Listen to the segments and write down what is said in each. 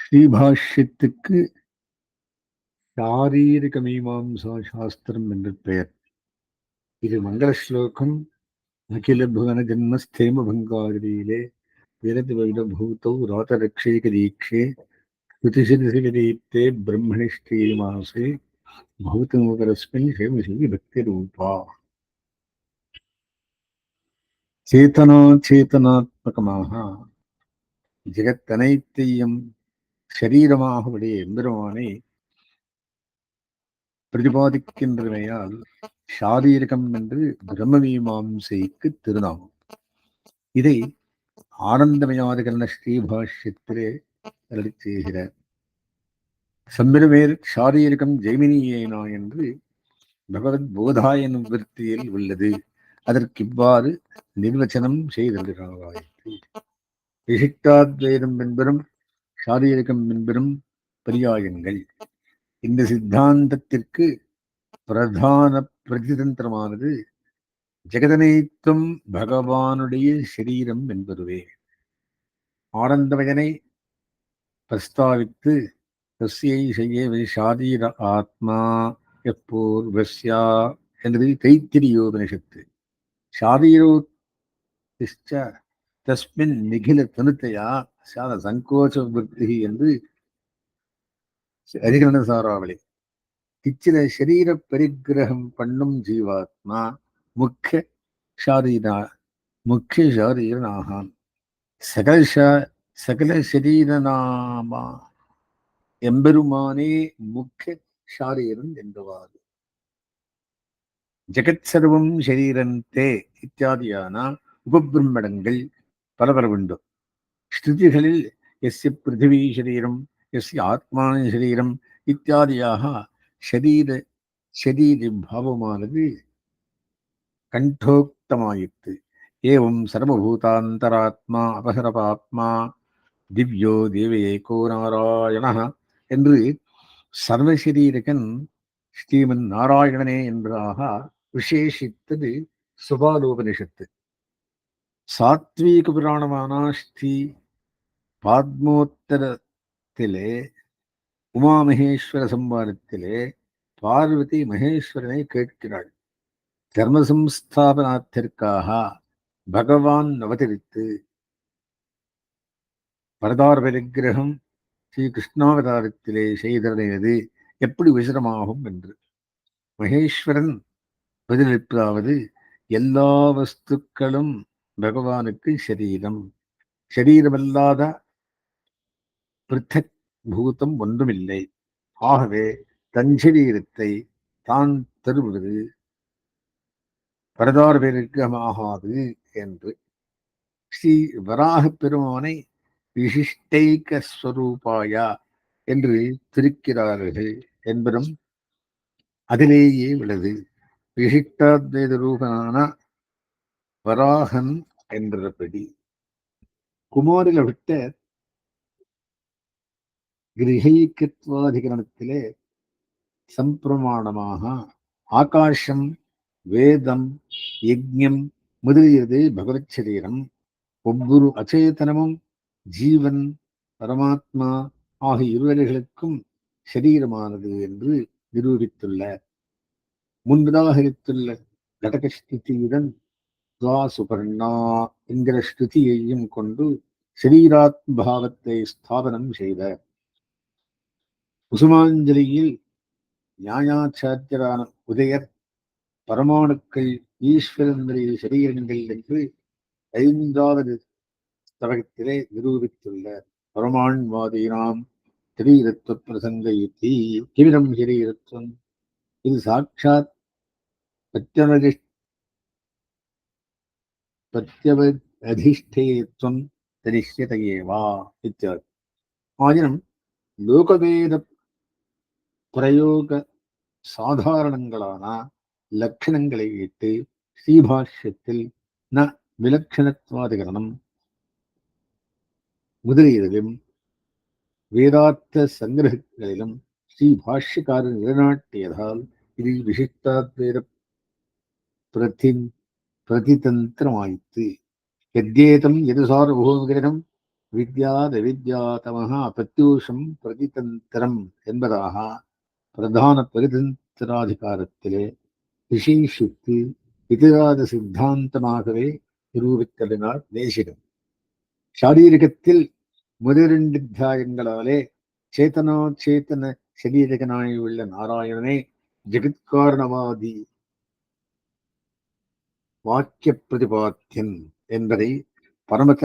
ஸ்ரீபாஷ்யத்துக்கு சாரீரிக மீமாம்சா சாஸ்திரம் என்று பெயர். இது மங்கள ஸ்லோகம். அகில புவன ஜன்மஸ்தேம பங்காதியிலே விரதி வைடபூதௌ ராதரக்ஷேக தீட்சே ஸ்ருதிசிதீப்தே பிரம்மணி ஸ்ரீமாசே பௌத்தமுகரஸ்மின் ஹேமஸ்ரீ பக்தி ரூபா. சேதனா சேதனாத்மகமாக ஜெகத்தனைத்தையும் சரீரமாக உடைய எம்பெருமானை பிரதிபாதிக்கின்றமையால் சாரீரகம் என்று பிரம்ம மீமாம்சைக்கு திருநாமம். இதை ஆனந்தமயாதிகரண ஸ்ரீபாஷ்யத்திலே அருளி செய்கிறார். சம்பிரமேல் சாரீரகம் ஜெய்மினியேனா என்று பகவத் போதாய நிவர்த்தியில் உள்ளது. அதற்கு இவ்வாறு நிர்வச்சனம் செய்திருக்கிறாராயிற்று. விசிஷ்டாத்வைதம் என்பதும் சாரீரகம் என்பதும் பரியாயங்கள். இந்த சித்தாந்தத்திற்கு பிரதான பிரதிதந்திரமானது ஜெகதனைத்தும் பகவானுடைய சரீரம் என்பதுவே. ஆனந்தமயனை பிரஸ்தாவித்து தஸ்யை செய்ய சாரீர ஆத்மா எப்பூர்வஸ்யா என்பது தைத்திரியோபனிஷத்து. சாரீரோத்திஷ்ட தஸ்மின் நிகில தனுத்தையா சாத சங்கோச்ச விருத்தி என்று அதிகரண சாராவளி. இச்சில சரீர பரிகிரகம் பண்ணும் ஜீவாத்மா முக்கிய ஷாரீரனாகான். சகல சரீரநாமா எம்பெருமானே முக்கிய ஷாரீரன் என்பவாறு. ஜெகத் சர்வம் சரீரந்தே இத்தியாதியான உபபிரம்மணங்கள் பலபரவுண்டு. ஸ்ருதிகளில் எஸ்ய பிருத்திவி சரீரம் எஸ்ய ஆத்மான சரீரம் இத்தியாதியாக ஷரீரி பாவமானது கண்டோக்தமாயிற்று. ஏவம் சர்வபூதாந்தராத்மா அபசரபாத்மா திவ்யோ தேவ ஏகோ நாராயண என்று சர்வசரீரகன் ஸ்ரீமன் நாராயணனே என்பதாக விசேஷித்தது சுபாலோபனிஷத்து. சாத்வீக புராணமான ஸ்ரீ பாத்மோத்தரத்திலே உமாமகேஸ்வர சம்பாரத்திலே பார்வதி மகேஸ்வரனை கேட்கிறாள். தர்ம சம்ஸ்தாபனாத்திற்காக பகவான் அவதரித்து பரதார பரிகிரகம் ஸ்ரீ கிருஷ்ணாவதாரத்திலே செய்தது எப்படி விசரமாகும் என்று. மகேஸ்வரன் பதிலளிப்பதாவது, எல்லா வஸ்துக்களும் பகவானுக்கு சரீரம். சரீரமல்லாத பிருத்தக் பூதம் ஒன்றுமில்லை. ஆகவே தன் சரீரத்தை தான் தருவது பரதார பரிகிரகமாகாது என்று ஸ்ரீ வராக பெருமானை விசிஷ்டைக ஸ்வரூபாயா என்று திருக்கிறார்கள் என்பதும் அதிலேயே உள்ளது. விசிஷ்டாத்வைத ரூபனான வராகன் என்றபடி குமாரில விட்ட கிரகிகத்வாதிகரணத்திலே சம்பிரமாணமாக ஆகாசம், வேதம், யஜ்ஞம் முதலியது பகவத் சரீரம். ஒவ்வொரு அச்சேதனமும் ஜீவன், பரமாத்மா ஆகிய இருவர்களுக்கும் சரீரமானது என்று நிரூபித்துள்ளார். முன்பதாகரித்துள்ள கடக ஸ்ருதியுடன் சுபர்ணா என்கிற ஸ்ருதியையும் கொண்டு சரீராத்பாவத்தை ஸ்தாபனம் செய்தார். குசுமாஞ்சலியில் நியாயாச்சாரியரான உதயர் பரமாணுக்கள் ஈஸ்வரனுடைய சரீரங்கள் என்று 5வது ஸ்தவகத்திலே நிரூபித்துள்ளார். பரமாண்வாதீனாம் சரீரத்துவ பிரசங்க யுத்தி கிமிரம் சரீரத்துவம். இது சாட்சாத் பிரத்யவதிஷ்டேத்வம் தரிஷ்யதேவா இத்தியாதி. ஆயினும் லோகவேத பிரயோக சாதாரணங்களான லட்சணங்களை இட்டு ஸ்ரீபாஷ்யத்தில் ந விலட்சணத்வாதிகரணம் முதலியதிலும் வேதார்த்த சங்கிரகங்களிலும் ஸ்ரீ பாஷ்யக்காரன் நிலைநாட்டியதால் இது விசிஷ்டாத்வேத பிரதிதந்திரமாயிற்று. எத்யேதம் எது சார்வபௌமகிரகம் வித்யாத் அவித்யாதமஹ பிரத்யூஷம் பிரதிதந்திரம் என்பதாக பிரதான பிரதிதந்திராதிகாரத்திலே விசேஷித்து இதிராத சித்தாந்தமாகவே நிரூபித்தலினார் தேசிகன். சாரீரகத்தில் முதலிரண்டு அத்தியாயங்களாலே சேத்தனோச்சேதன சரீரகனாயுள்ள நாராயணனே ஜெகத்காரணவாதி வாக்கிய பிரதிபாத்தியன் என்பதை பரமத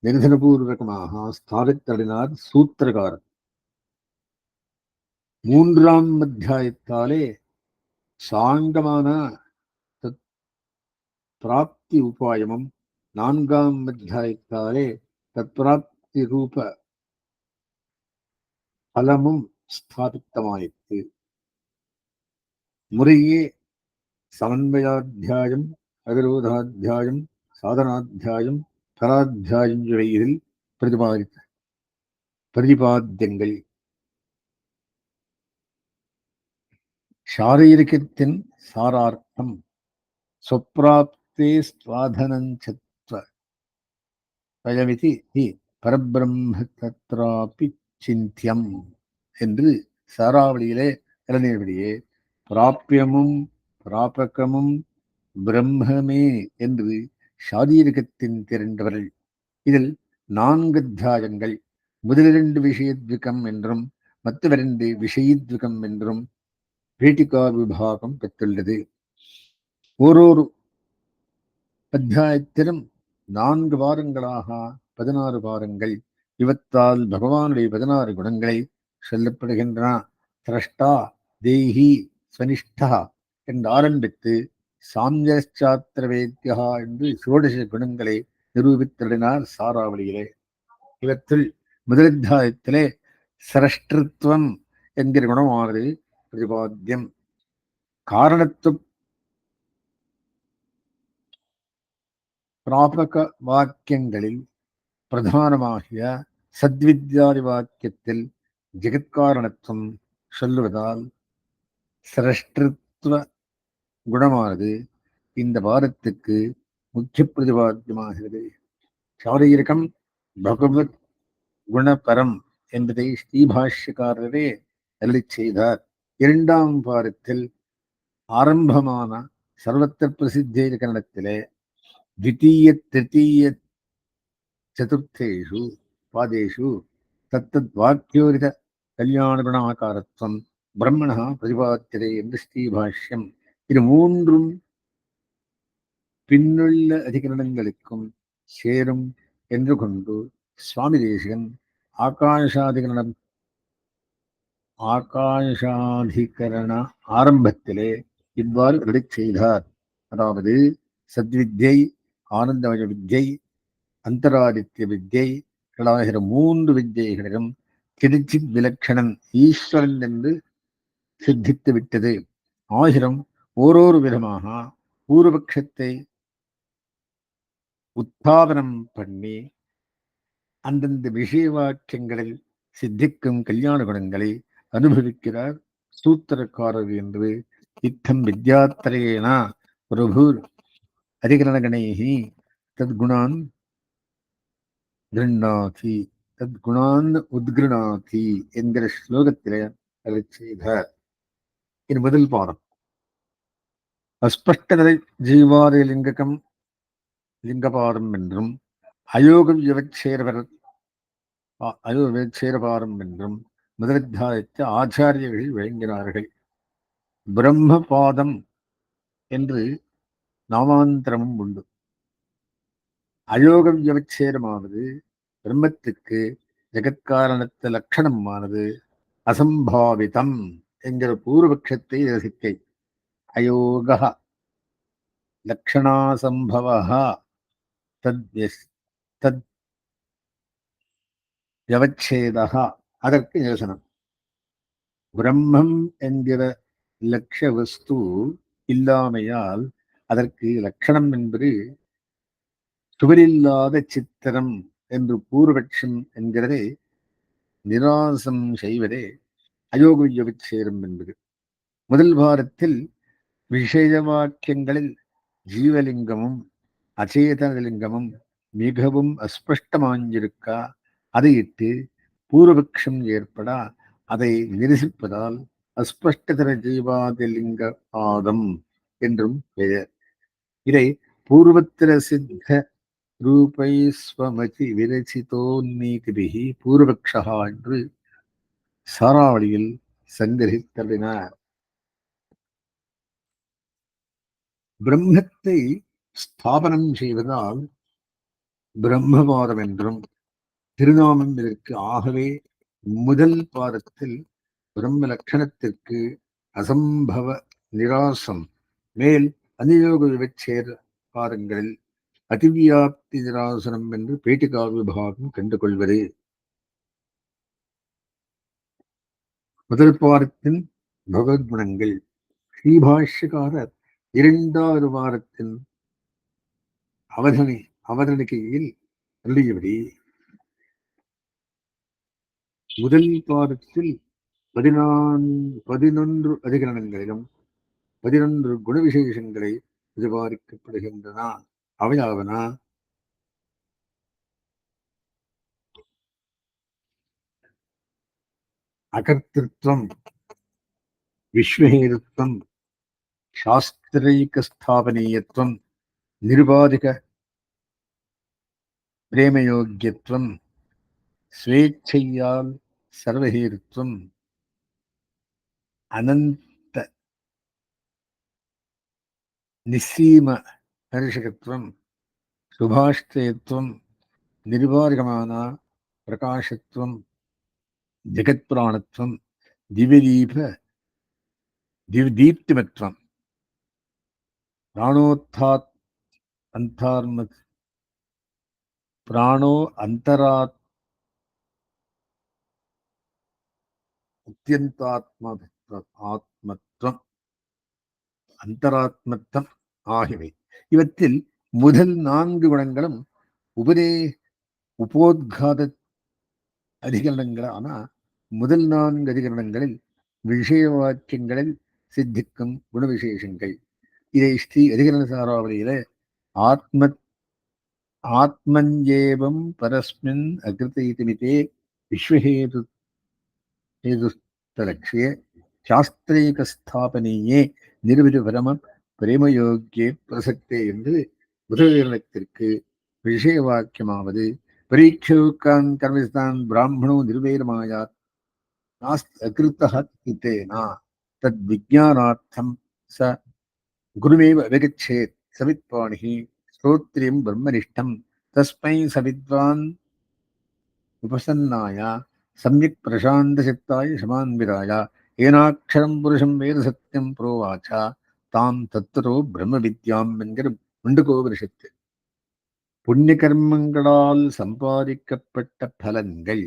நிர்தனபூர்வகமாக ஸ்தாபித்தலினார் சூத்திரகாரர். மூன்றாம் அத்தியாயத்தாலே சாங்கமான பிராப்தி உபாயமும் நான்காம் அத்தியாயத்தாலே தற்பிராப்தி ரூப பலமும் ஸ்தாபித்தமாயிற்று. முறையே சமன்வயாத்தியாயம், அவிரோதாத்தியாயம், சாதனாத்தியாயம், பராத்தியாயம் இவையில் பிரதிபாத்தியங்கள். சாரீரகத்தின் சாரார்த்தம் ஸ்வப்ராப்தே ஸ்வாதனஞ்சத்வ பயமிதி ஹி பரபிரம்ம தத்ராபி சிந்தியம் என்று சாராவளியிலே இளநீர்வழியே பிராபியமும் பிராபகமும் பிரம்மமே என்று சாரீரகத்தின் திரண்டவர்கள். இதில் 4 அத்தியாயங்கள், முதலிரண்டு விஷயத்விகம் என்றும் மற்றவரண்டு விஷயத்விகம் என்றும் பேட்டிகா விபாகம் பெற்றுள்ளது. ஓரொரு அத்தியாயத்திலும் 4 வாரங்களாக 16 வாரங்கள். இவற்றால் பகவானுடைய 16 குணங்களை சொல்லப்படுகின்றன. திரஷ்டா தேஹி ஸ்வனிஷ்டா என்று ஆரம்பித்து சாம்யச்சாத்திரவேத்யா என்று 16 குணங்களை நிரூபித்தலினார் சாராவளியிலே. இவற்றுள் முதலத்தியாயத்திலே சரஷ்டிருத்வம் என்கிற குணமானது பிரதிபாத்தியம். காரணத்துவ பிராபக வாக்கியங்களில் பிரதானமாகிய சத்வித்யாதி வாக்கியத்தில் ஜெகத்காரணத்துவம் சொல்லுவதால் சிரஷ்டிருத்வ குணமானது இந்த வாரத்துக்கு முக்கிய பிரதிபாத்தியமாகிறது. சாரீரகம் பகவத் குணபரம் என்பதை ஸ்ரீபாஷ்யக்காரரே அருளிச் செய்தார். 2ஆம் வாரத்தில் ஆரம்பமான சர்வத்திர பிரசித்தீகரணத்திலே द्वितीय तृतीय चतुर्थेषु पादेषु तत्तद्वाक्योरित कल्याणगुणाकारत्वं ब्रह्मणः प्रतिपाद्यते என்று ஸ்ரீபாஷ்யம். இது மூன்றும் பின்னுள்ள அதிகரணங்களுக்கும் சேரும் என்று கொண்டு சுவாமி தேசிகன் ஆகாஷாதிகரண ஆரம்பத்திலே இவ்வாறு அருளிச் செய்தார். அதாவது சத்வித்யை, ஆனந்தமய வித்யை, அந்தராதித்ய வித்யை ஆகிற 3 வித்யைகளிலும் கிரிச்சித் விலட்சணன் ஈஸ்வரன் என்று சித்தித்து விட்டது. ஆயிரம் ஓரொரு விதமாக பூர்வபக்ஷத்தை உத்தாபனம் பண்ணி அந்தந்த விஷய வாக்கியங்களில் சித்திக்கும் கல்யாண குணங்களை அனுபவிக்கிறார் சூத்திரக்காரர் என்று. இத்தம் வித்யாத்திரேன பிரபுர் அதிகரணகணைஹி தத்குணான் கிருண்ணாதி தத்குணான் உத்கிருணாதி என்கிற ஸ்லோகத்திலே அருளிச் செய்தார். இது முதல் பாடம். அஸ்பஷ்டநிலை ஜீவாதி லிங்ககம் லிங்கபாரம் என்றும் அயோக விவச்சேரபாரம் என்றும் முதலத்தியாயத்தை ஆச்சாரியர்கள் வழங்கினார்கள். பிரம்மபாதம் என்று நாமாந்திரமும் உண்டு. அயோக விவச்சேரமானது பிரம்மத்துக்கு ஜெகத்காரணத்து லட்சணமானது அசம்பாவிதம் என்கிற பூர்வபக்ஷத்தை ரசிக்கை. அயோக லக்ஷணாசம்பவ தத் வியவச்சேத அதற்கு நிரசனம். பிரம்மம் என்கிற லட்சிய வஸ்து இல்லாமையால் அதற்கு லட்சணம் என்பது சுவரில்லாத சித்திரம் என்று பூர்வபட்சம் என்கிறதை நிராசம் செய்வதே அயோக வியவச்சேரம் என்பது. முதல் வாரத்தில் விஷய வாக்கியங்களில் ஜீவலிங்கமும் அச்சேதனலிங்கமும் மிகவும் அஸ்பஷ்டமாயிருக்க அதையிட்டு பூர்வபக்ஷம் ஏற்பட அதை நிரசிப்பதால் அஸ்பஷ்டதர ஜீவாதிலிங்க ஆதம் என்றும் பெயர். இதை பூர்வத்திர சித்த ரூபை ஸ்வமதி விரச்சிதோன்னீதிபிகி பூர்வபக்ஷா என்று சாராவளியில் சங்கிரகித்தள்ளினார். பிரம்மத்தை ஸ்தாபனம் செய்வதால் பிரம்மவாதம் என்றும் திருநாமம் இதற்கு. ஆகவே முதல் பாதத்தில் பிரம்ம லட்சணத்திற்கு அசம்பவ நிராசம், மேல் அநியோக விவச்சேத பாதங்களில் அதிவியாப்தி நிராசனம் என்று பேட்டிகா விபாகம் கண்டு கொள்வது. முதல் பாதத்தின் பகவத்குணங்கள். ஸ்ரீபாஷ்யக்காரர் இரண்டாவது வாரத்தின் அவதரணிக்கையில் அருளியபடி முதல் பாதத்தில் 11 அதிகரணங்களிலும் 11 குண விசேஷங்களை விவாதிக்கப்படுகின்றன. அவையாவன: அகர்த்திருவம், விஸ்வஹேதுத்வம், சாஸ்திரைகஸ்தாபனீயத்துவம், நிருபாதிக பிரேமயோக்கியத்துவம், ஸ்வேச்சையால் சர்வஹேதுத்வம், அனந்த நிஸ்ஸீம தரிசகத்துவம், சுபாஷ்டயத்துவம், நிருபாதிகமான பிரகாசத்துவம், ஜெகத்பிராணத்துவம், தீப்திமத்துவம், பிராணோ அந்தராத் ஆத்மத்துவம், அந்தராத்மத்துவம் ஆகியவை. இவற்றில் முதல் 4 குணங்களும் உபோத்காத அதிகரணங்களான முதல் 4 அதிகரணங்களில் விஷய வாக்கியங்களில் சித்திக்கும் குண விசேஷங்கள். இதை ஸ்ரீ அதிகரண சாராவளியில ஆத்மஞ்சேவம் பரஸ்மின் அகிருதீதிமிதே விஸ்வஹேதுஸ்தலக்ஷ்யே சாஸ்திரீகஸ்தாபனீயே நிர்விருபரம பிரேமயோக்கியே பிரசக்தே என்று முதலிரணத்திற்கு விஷய வாக்கியமாவது: பரீட்சோக்கான் கர்மஸ்தான் பிராமணோ நிர்வேதமாயாத் நாஸ்தி அகிருத்தஹ இத்தேனா தத் விஜ்ஞானார்த்தம் ச குருமேவ அவிகச்சேத் சவித்வாணிஹி ஸ்ரோத்ரியம் பிரம்மனிஷ்டம் தஸ்மை சவித்வான் உபசன்னாய சம்யக் பிரசாந்த சித்தாய சமான்விதாய ஏனாட்சரம் புருஷம் வேத சத்தியம் புரோவாச்சா தாம் தத்துரோ பிரம்ம வித்யாம் என்கிற முண்டுகோபனிஷத்து. புண்ணிய கர்மங்களால் சம்பாதிக்கப்பட்ட பலன்கள்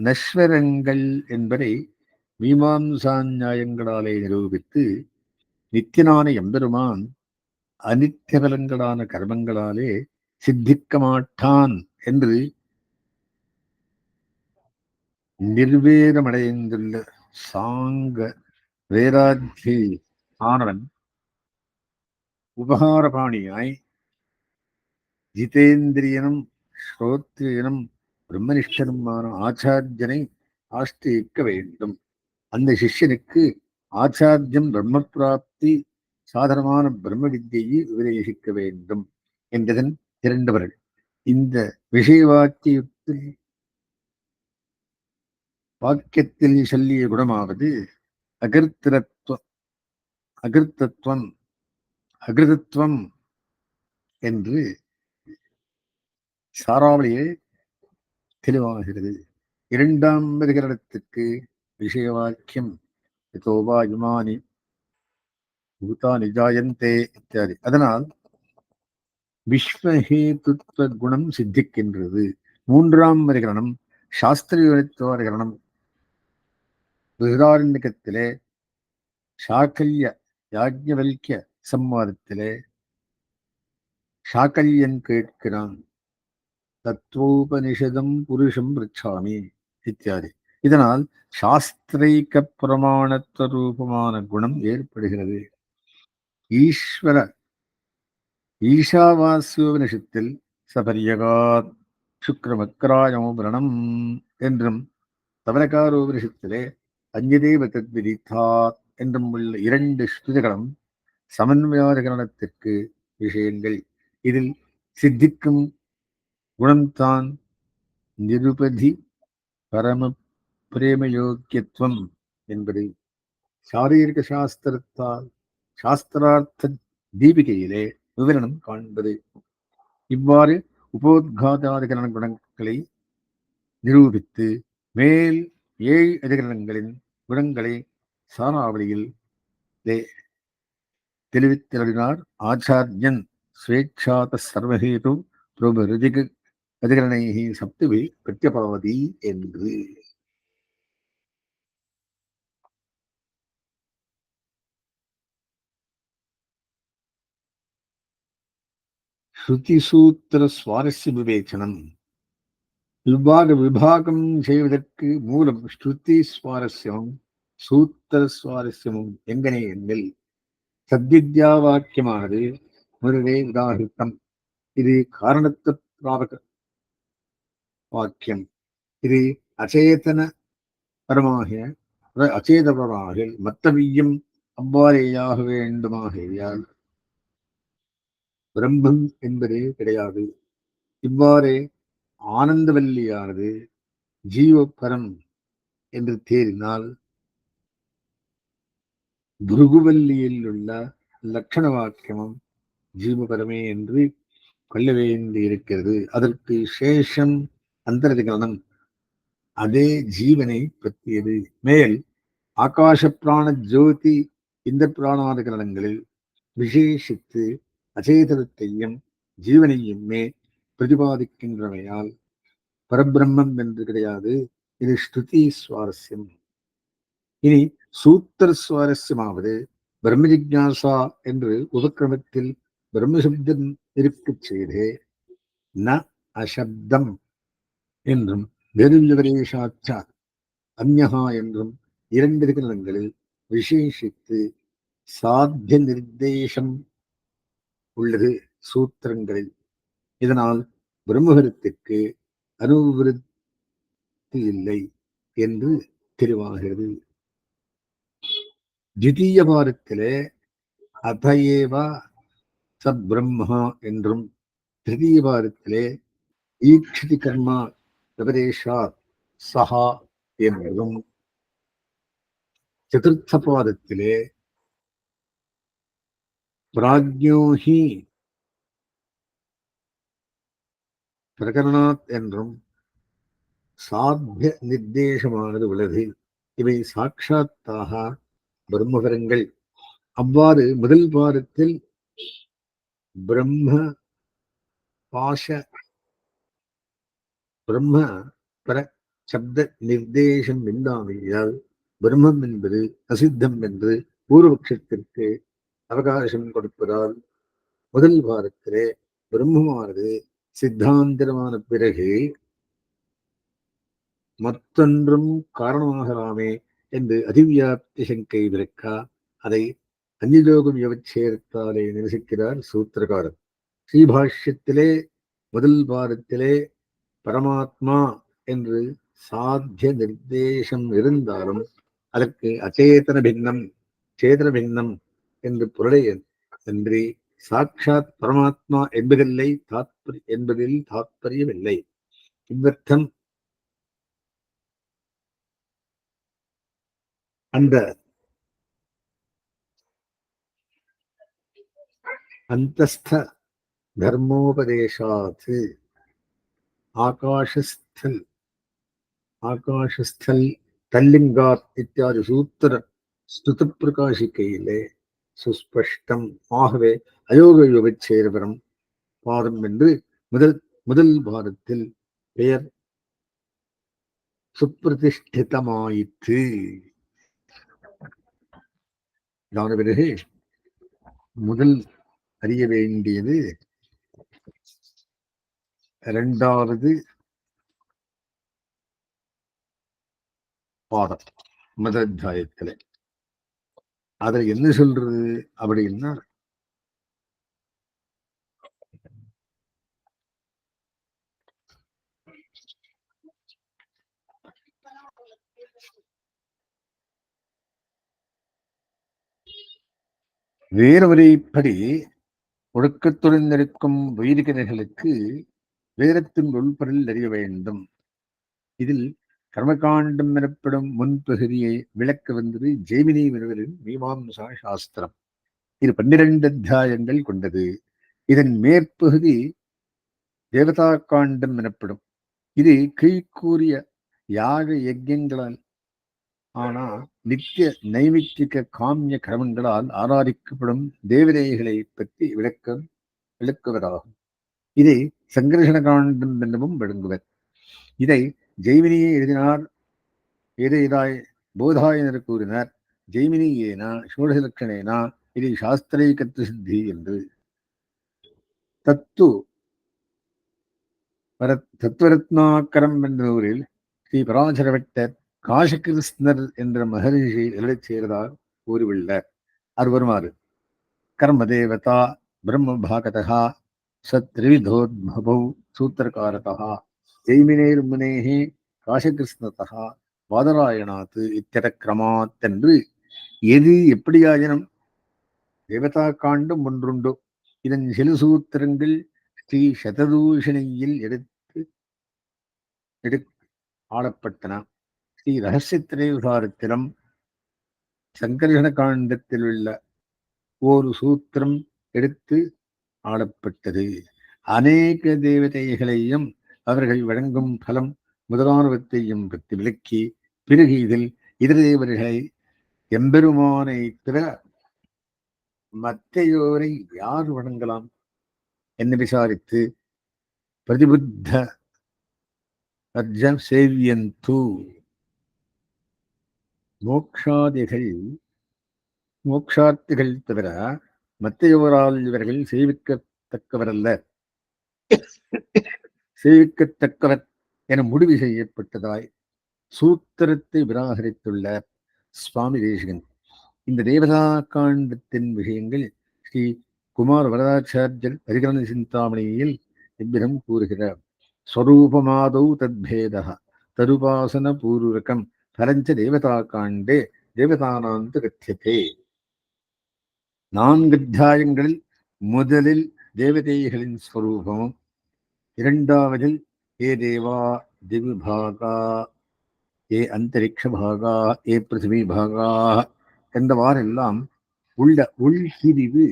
நஸ்வரங்கள் என்பதை மீமாம்சா நியாயங்களாலே நிரூபித்து நித்தியனான எம்பெருமான் அனித்திய பலன்களான கர்மங்களாலே சித்திக்க மாட்டான் என்று நிர்வேதமடைந்துள்ள சாங்க வேதாத்தி ஆனவன் உபகாரபாணியாய் ஜிதேந்திரியனும் ஸ்ரோத்ரியனும் பிரம்மனிஷ்டனுமான ஆச்சாரியனை ஆஸ்திக்க வேண்டும். அந்த சிஷ்யனுக்கு ஆச்சாரியம் பிரம்ம பிராப்தி சாதனமான பிரம்ம வித்தியை உபதேசிக்க வேண்டும் என்பதன் 2 வரல். இந்த விஷய வாக்கியத்தில் சொல்லிய குணமாவது அகிருதத்துவம் என்று சாராவளியே தெளிவாகிறது. 2ஆம் அதிகரணத்திற்கு விஷய வாக்கியம் யதோவா யுமானி பூதானி ஜாயந்தே இத்தியாதி. அதனால் விஸ்வஹேதுத்வ குணம் சித்திக்கின்றது. 3ஆம் அதிகரணம் சாஸ்திரீயத்துவாதிகரணம். பிருஹதாரண்யகத்திலே சாக்கல்ய யாஜ்ஞவல்க்ய சம்வாதத்திலே சாக்கல்யன் கேட்கிறான், தத்துவோபனிஷதம் புருஷம் ரிச்சாமி இத்தியாதி. இதனால் சாஸ்திரைக்க பிரமாணத்துவ ரூபமான குணம் ஏற்படுகிறது. ஈஸ்வர ஈஷாவாஸ்யோபனிஷத்தில் சபரியகாத் சுக்ரமக்கராயோ விரணம் என்றும் தவனகாரோபனிஷத்திலே அஞ்சதேவ தத்விதித்தாத் என்றும் உள்ள 2 ஸ்ருதிகளும் சமன்வயாதிகரணத்திற்கு விஷயங்கள். இதில் சித்திக்கும் குணம்தான் நிருபதி பரம பிரேமயோக்கியத்துவம் என்பது சாரீரிக சாஸ்திரத்தால் சாஸ்திரார்த்த தீபிகையிலே விவரணம் காண்பது. இவ்வாறு உபோத்காதாதிகரண குணங்களை நிரூபித்து மேல் 7 அதிகரணங்களின் குணங்களை சாராவளியில் தெளிவித்தருளினார் ஆச்சாரியன். ஸ்வேச்சாத சர்வஹேது பிரபருதிக அதிகரணைஹி சப்துவி பிரத்யபாதி என்று. ஸ்ருதிசூத்திர சுவாரஸ்ய விவேச்சனம். விபாகம் செய்வதற்கு மூலம் ஸ்ருதி சுவாரஸ்யமும் சூத்திர சுவாரஸ்யமும் எங்கனே என்னில் சத்வித்யா வாக்கியமானது முதலே உதாகிருத்தம். இது காரணத்த பிராபக வாக்கியம். இது அச்சேதன பரமாகிய அச்சேதபரமாக மத்தவியம் அவ்வாறேயாக வேண்டுமாகையால் பிரம்மம் என்பதே கிடையாது. இவ்வாறே ஆனந்தவல்லியானது ஜீவபரம் என்று தேறினால் புருகுவல்லியில் உள்ள லட்சண வாக்கியமும் ஜீவபரமே என்று கொள்ள வேண்டியிருக்கிறது. அதற்கு சேஷம் அந்தரதிகரணம் அதே ஜீவனை பற்றியது. மேல் ஆகாச பிராண ஜோதி இந்த பிராணாதிகரணங்களில் விசேஷித்து அச்சேதனத்தையும் ஜீவனையுமே பிரதிபாதிக்கின்றமையால் பரபிரம்மம் என்று கிடையாது. இது ஸ்ருதி சுவாரஸ்யம். இனி சூத்திர சுவாரஸ்யமாவது பிரம்ம ஜிக்ஞாசா என்று உபக்கிரமத்தில் பிரம்மசப்தம் இருக்கச் செய்தே ந அசப்தம் என்றும் வெறுவிவரேஷாச்ச அந்யஹா என்றும் 2 அதிகரணங்களில் விசேஷித்து சாத்திய நிர்தேசம் உள்ளது சூத்திரங்களில். இதனால் பிரம்மகரத்திற்கு அனுவிருத்தி இல்லை என்று தெளிவாகிறது. திதீய பாரத்திலே அதையேவா சத் பிரம்மா என்றும் திருதீய பாரத்திலே ஈக்ஷதி கர்மா விபரேஷாத் சஹா என்றும் சதுர்த்த பாதத்திலே பிராஜ்யோஹி பிரகரணாத் என்றும் சாத்திய நிர்தேசமானது உள்ளது. இவை சாட்சாத்தாக பிரம்மகரங்கள். அவ்வாறு முதல் பாதத்தில் பிரம்ம பாஷ பிரம்ம பர சப்த நிர்தேசம் இல்லாமையால் பிரம்மம் என்பது அசித்தம் என்று பூர்வபக்ஷத்திற்கு அவகாசம் கொடுப்பதால் முதல் பாதத்திலே பிரம்மமானது சித்தாந்தரமான பிறகு மற்றொன்றும் காரணமாகலாமே என்று அதிவியாப்தி சங்கை விளக்கா அதை அந்நிலோகம் வியவச்சேர்த்தாலே நிரசிக்கிறார் சூத்திரகாரர். ஸ்ரீபாஷ்யத்திலே முதல் பாதத்திலே பரமாத்மா என்று சாத்திய நிர்தேசம் இருந்தாலும் அதற்கு அச்சேதன பின்னம் சேதன பின்னம் என்று பொருளை அன்றி சாட்சாத் பரமாத்மா என்பதில் தாத்பரியமில்லை. இவ்வர்த்தம் அந்த அந்தஸ்த தர்மோபதேசாத் ஆகாஷஸ்தல் தல்லிங்காத் இத்தியாதி சூத்திர ஸ்துத பிரகாசிக்கையிலே சுஸ்பஷ்டம். ஆகவே அயோக விபச்சேரபரம் பாதம் என்று முதல் பாதத்தில் பெயர் சுப்பிரதிஷ்டிதமாயிற்று. இதான பிறகு முதல் அறிய வேண்டியது 2வது பாடம் மதாத்தியாயத்துல. அதுல என்ன சொல்றது அப்படின்னா, வேறுவரைப்படி ஒழுக்கத்துடன் இருக்கும் வைதிகர்களுக்கு வேதத்தின் உள்பொருள் அறிய வேண்டும். இதில் கர்மகாண்டம் எனப்படும் முன்பகுதியை விளக்க வந்தது ஜெய்மினி முனிவரின் மீமாம்சா சாஸ்திரம். இது 12 அத்தியாயங்கள் கொண்டது. இதன் மேற்பகுதி தேவதா காண்டம் எனப்படும். இது கீழ்கூறிய யாக யஜ்யங்களால் ஆனா நித்திய நைமித்திக காமிய கர்மங்களால் ஆராதிக்கப்படும் தேவதைகளை பற்றி விளக்குவதாகும். இதை சங்கர்ஷண காண்டம் எனவும் விளங்குவர். இதை ஜெய்மினியை எழுதினார் ஏதாய் போதாயனர் கூறினார். ஜெய்மினியேனா ஷோடசலட்சணேனா இது சாஸ்திரைகத்து சித்தி என்று. தத்து தத்துவரத்னாக்கரம் என்ற நூலில் ஸ்ரீ பராசரவட்டர் காசகிருஷ்ணர் என்ற மகரிஷி எழுதச் செய்ததால் கூறியுள்ளார். அது வருமாறு கர்மதேவதா பிரம்ம பாகதா சத்ரிவிதோத்பவௌ சூத்திரகாரதா ஜெய்மினேர்முனேः காசகிருஷ்ணதா வாதராயணாத் இத்தியதக்கிரமாத் என்று எது எப்படியாயினும் தேவதா காண்டம் ஒன்றுண்டு. இதன் சில சூத்திரங்கள் ஸ்ரீ சததூஷணியில் எடு ஆளப்பட்டன. ஸ்ரீ ரகசியத்திரைவிசாரத்திலும் சங்கர்ஷண காண்டத்தில் உள்ள ஒரு சூத்திரம் எடுத்து ஆளப்பட்டது. அநேக தேவதைகளையும் அவர்கள் வழங்கும் பலம் முதலானவற்றையும் பற்றி விளக்கி பிறகு இதில் இதர தேவர்களை எம்பெருமானை தவிர மற்றையோரை யார் வணங்கலாம் என்று விசாரித்து பிரதிபுத்த அர்ஜம் சேவியந்து மோக்ஷார்த்திகள் தவிர மற்றையோரால் இவர்கள் சேவிக்கத்தக்கவர் என முடிவு செய்யப்பட்டதாய் சூத்திரத்தை விராகரித்துள்ள சுவாமி தேசிகன். இந்த தேவதா காண்டத்தின் விஷயங்கள் ஸ்ரீ குமார் வரதாச்சாரியர் அதிகரண சிந்தாமணியில் இவ்விதம் கூறுகிறார். ஸ்வரூபமாதௌ தத்பேதः ததுபாசன பூர்வகம் பரஞ்ச தேவதா காண்டே தேவதானாந்து கத்தியதே. 4 அத்தியாயங்களில் முதலில் தேவதைகளின் ஸ்வரூபமும், இரண்டாவதில் ஏ தேவா திவிபாகா, ஏ அந்தரிக்ஷ பாகா, ஏ பிருத்திவி பாகா என்றவாறெல்லாம் உள்ள உள்பிரிவு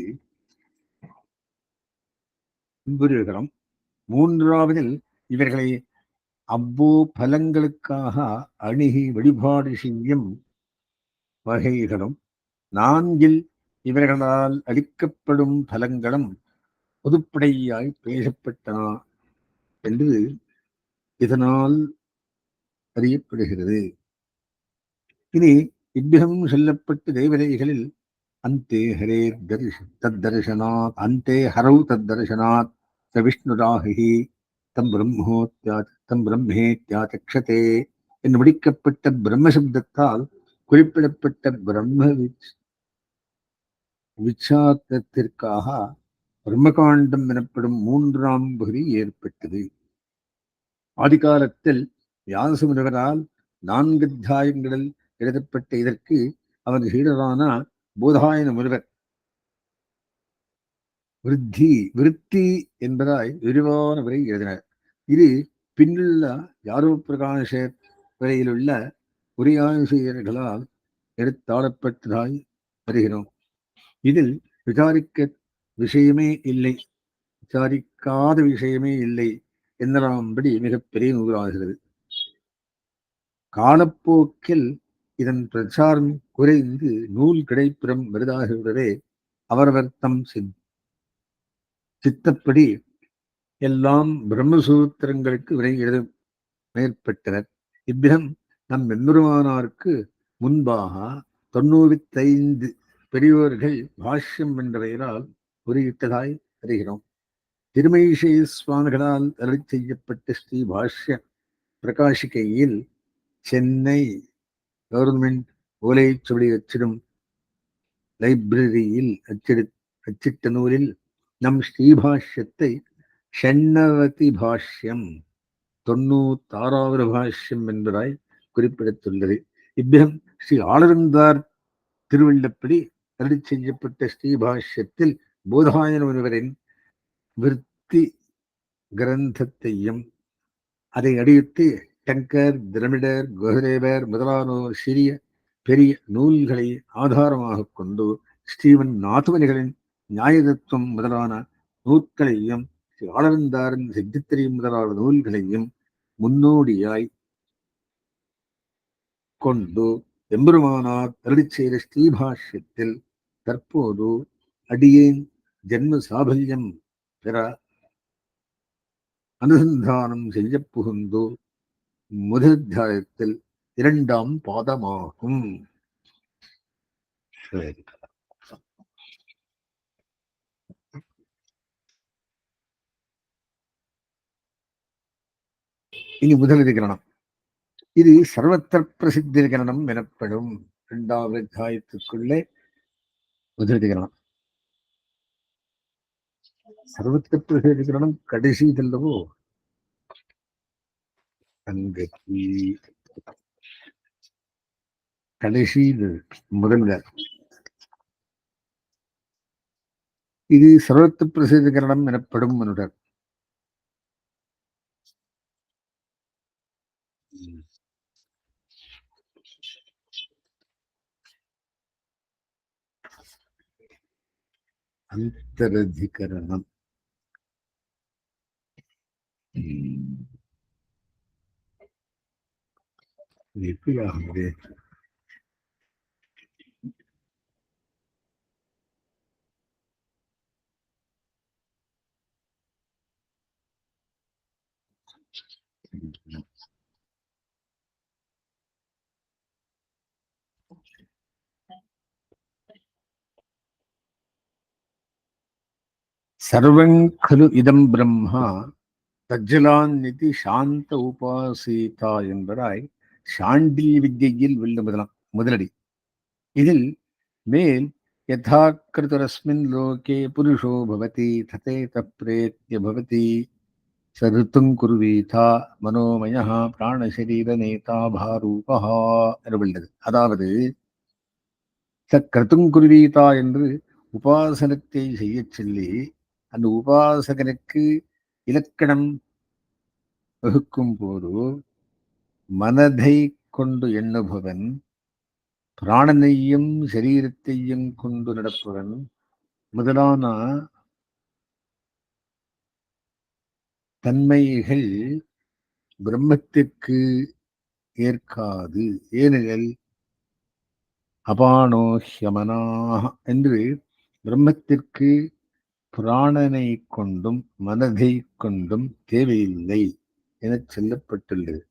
புரிகிறோம். மூன்றாவதில் இவர்களை அவ்வோ பலங்களுக்காக அணுகி வழிபாடு செய்யும் வகைகளும், 4இல் இவர்களால் அளிக்கப்படும் பலங்களும் பொதுப்படையாய் பேசப்பட்டன என்று இதனால் அறியப்படுகிறது. இனி இவ்விதம் சொல்லப்பட்ட தேவதைகளில் அந்தே ஹரே தத்தர்சனாத் அந்தே ஹரௌ தத்தர்சனாத் ச விஷ்ணுராகி தம் பிரம்மேத்யாச்சக்ஷதே என்று முடிக்கப்பட்ட பிரம்மசப்தத்தால் குறிப்பிடப்பட்ட பிரம்ம விச்சாத்திற்காக பிரம்மகாண்டம் எனப்படும் 3ஆம் பகுதி ஏற்பட்டது. ஆதிகாலத்தில் வியாச முனிவரால் 4 அத்தியாயங்களில் எழுதப்பட்ட இதற்கு அவர் சீடரான போதாயன முனிவர் விருத்தி என்பதாய் விரிவான வரை எழுதினர். இது பின்னுள்ள யாரோ பிரகாஷ வரையிலுள்ள உரையாசிரியர்களால் எடுத்தாளப்பட்டதாய் வருகிறோம். இதில் விசாரிக்காத விஷயமே இல்லை என்னலாம்படி மிகப்பெரிய நூலாகிறது. காலப்போக்கில் இதன் பிரச்சாரம் குறைந்து நூல் கிடைப்புறம் வருதாகிவிடவே அவரவர் தம் சித்தப்படி எல்லாம் பிரம்மசூத்திரங்களுக்கு வினை எழுத மேற்பட்டனர். இவ்விதம் நம் எம்பெருமானாருக்கு முன்பாக 95 பெரியோர்கள் பாஷ்யம் என்ற பெயரால் குறியிட்டதாய் அறிகிறோம். திருமயிசை சுவாமிகளால் அருளி செய்யப்பட்ட ஸ்ரீ பாஷ்ய பிரகாசிகையில் சென்னை கவர்மெண்ட் ஓலைச்சுவடி அச்சிடும் லைப்ரரியில் அச்சிட்ட நூலில் நம் ஸ்ரீபாஷ்யத்தை ஷண்ணவதி பாஷ்யம் 96வது பாஷ்யம் என்பதாய் குறிப்பிடத்துள்ளது. இவ்விதம் ஸ்ரீ ஆளவந்தார் திருவள்ளப்படி அருளி செய்யப்பட்ட ஸ்ரீபாஷ்யத்தில் போதாயன முனிவரின் விருத்தி கிரந்தத்தையும் அதை அடித்து டங்கர், திரமிடர், குஹதேவர் முதலானோர் சிறிய பெரிய நூல்களை ஆதாரமாக கொண்டு ஸ்ரீவன் நாத்துவனிகளின் நியாயதத்துவம் முதலான நூல்களையும் ஆளவந்தாரின் சித்தித்திரியும் முதலான நூல்களையும் முன்னோடியாய் கொண்டு எம்பெருமானார் அருளி செய்த ஸ்ரீபாஷ்யத்தில் தற்போது அடியேன் ஜென்ம சாபல்யம் பெற அனுசந்தானம் செய்ய புகுந்து முதல் இரண்டாம் பாதமாகும். இனி முதல் அதிகரணம். இது சர்வத்திர பிரசித்தி அதிகரணம் எனப்படும். இரண்டாவது அத்தியாயத்துக்குள்ளே முதல் அதிகரணம். சர்வத்திர பிரசித்தி அதிகரணம் கடைசி தல்லவோ அங்கு கடைசி முதல்ல இது சர்வத்திர பிரசித்தி அதிகரணம் எனப்படும் மனுடர். அந்தரதிகரணம் எப்படி ஆகுது? சர்வம் கலு இதம் பிரம்மா தஜ்ஜலான் நிதி சாந்த உபாசீதா என்பதாய் சாண்டில் வித்தியில் உள்ள முதலடி. இதில் மேல் யதாக்கிருதரஸ்மின் லோகே புருஷோ பவதி ததேத பிரேத்ய பவதி சருத்துங் குருவீதா மனோமய பிராணசரீர நேதா பாரூபா என்று உள்ளது. அதாவது கருத்துங் குருவீதா என்று உபாசனத்தை செய்ய சொல்லி அந்த உபாசகனுக்கு இலக்கணம் வகுக்கும் போது மனதை கொண்டு எண்ணுபவன், பிராணனையும் சரீரத்தையும் கொண்டு நடப்பவன் முதலான தன்மைகள் பிரம்மத்திற்கு ஏற்காது. ஏனெனில் அபானோஹ்யமனாக என்று பிரம்மத்திற்கு பிராணனை கொண்டும் மனதை கொண்டும் தேவையில்லை என சொல்லப்பட்டுள்ளது.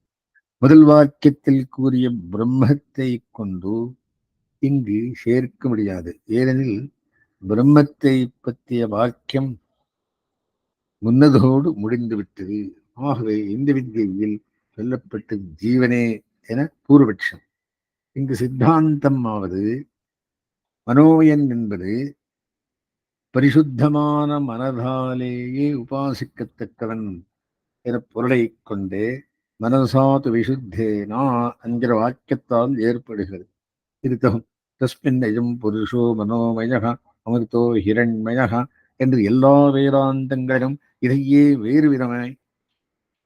முதல் வாக்கியத்தில் கூறிய பிரம்மத்தை கொண்டு இங்கு சேர்க்க முடியாது. ஏனெனில் பிரம்மத்தை பற்றிய வாக்கியம் முன்னதோடு முடிந்துவிட்டது. ஆகவே இந்த வித்தியில் சொல்லப்பட்ட ஜீவனே என பூர்வபட்சம். இங்கு சித்தாந்தம் ஆவது மனோயன் என்பது பரிசுத்தமான மனதாலேயே உபாசிக்கத்தக்கவன் என பொருளை கொண்டே மனசாது விசுத்தேனா என்கிற வாக்கியத்தால் ஏற்படுகிறது. இருத்தகம் தஸ்மின் அயம் புருஷோ மனோமய அமிர்தோ ஹிரண்மய என்று எல்லா வேதாந்தங்களிலும் இதையே வேறு விதமாய்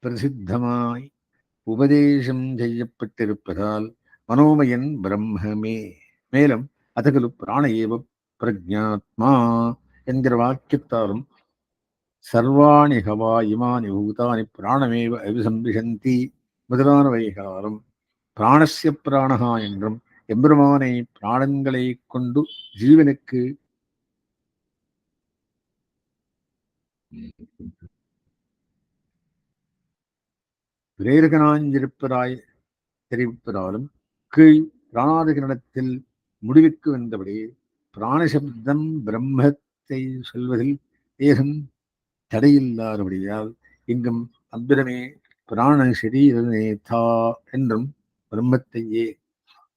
பிரசித்தமாய் உபதேசம் செய்யப்பட்டிருப்பதால் மனோமயன் பிரம்மமே. மேலும் அதகலு பிராண ஏவ பிரஜாத்மா என்கிற வாக்கியத்தாலும் சர்வாணி ஹவா இமானி பூதானி பிராணமேவ அபிசம்பிஷந்தி முதலானவைகளாலும் பிராணஸ்ய பிராணஹா என்றும் எம்பெருமானை பிராணங்களை கொண்டு ஜீவனுக்கு பிரேரகனாஞ்சிருப்பதாய் தெரிவிப்பதாலும் கீழ் பிராணாதிகரணத்தில் முடிவுக்கு வந்தபடி பிராணசப்தம் பிரம்மத்தை சொல்வதில் ஏகம் தடையில்லாதபடியால் இங்கும் அவ்விதமே பிராண சரீர நேதா என்றும் பிரம்மத்தையே.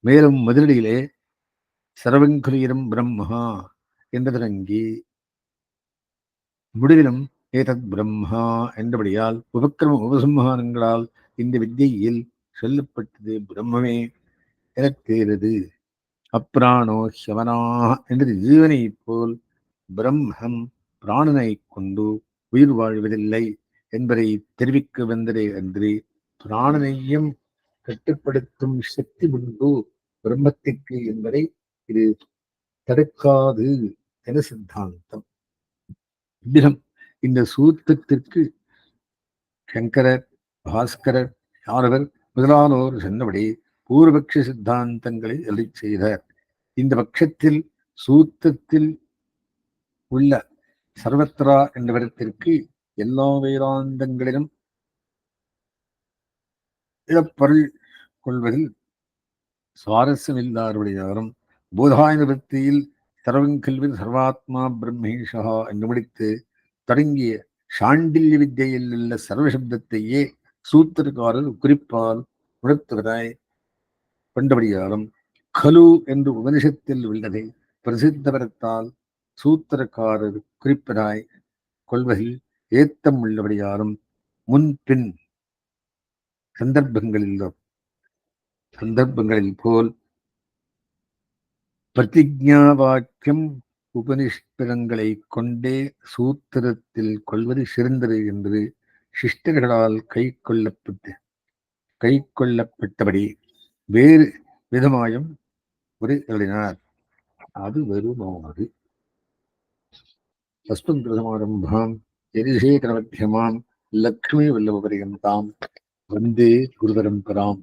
மேலும் முதலிலே சர்வங்குலீரம் பிரம்மா என்று தொடங்கி முடிவிலும் ஏதத் பிரம்மா என்றபடியால் உபக்கிரம உபசம்ஹாரங்களால் இந்த வித்தியில் சொல்லப்பட்டது பிரம்மமே எனத் தேறது. அப்பிராணோ ஹியவனா என்று ஜீவனை போல் பிரம்மம் பிராணனை கொண்டு உயிர் வாழ்வதில்லை என்பதை தெரிவிக்க வந்ததே அன்றி பிராணனையும் கட்டுப்படுத்தும் சக்தி உண்டு பிரம்மத்திற்கு என்பதை இது தடுக்காது என சித்தாந்தம். இந்த சூத்திரத்திற்கு சங்கரர், பாஸ்கரர், யாரவர் முதலானோர் சொன்னபடி பூர்வபக்ஷ சித்தாந்தங்களை அளிச் செய்தார். இந்த பட்சத்தில் சூத்திரத்தில் உள்ள சர்வத்ரா என்ற வரத்திற்கு எல்லா வேதாந்தங்களிலும் இழப்பொருள் கொள்வதில் சுவாரஸ்யமில்லாதவரையாரும் போதாயன விற்த்தியில் சர்வங்கல்வி சர்வாத்மா பிரம்மேஷா என்று முடித்து தொடங்கிய சாண்டில்ய வித்தியில் உள்ள சர்வசப்தத்தையே சூத்திரக்காரர் குறிப்பால் உணர்த்துவதாய் கொண்டபடியாலும் கலு என்று உபனிஷத்தில் உள்ளதை பிரசித்தவரத்தால் சூத்திரக்காரர் குறிப்பதாய் கொள்வதில் ஏத்தம் உள்ளபடியாலும் முன்பின் சந்தர்ப்பங்களில் போல் பிரதிஜா வாக்கியம் உபனிஷ்டங்களை கொண்டே சூத்திரத்தில் கொள்வது சிறந்தது என்று சிஷ்டர்களால் கை கொள்ளப்பட்டபடி வேறு விதமாயும் ஒரு எழுதினார். அது வருமாறு அஸ்மத்ரசமாரம்பாம் எரிசேகரமத்தியமாம் லக்ஷ்மி வல்லப பரியந்தாம் வந்தே குருபரம்பராம்.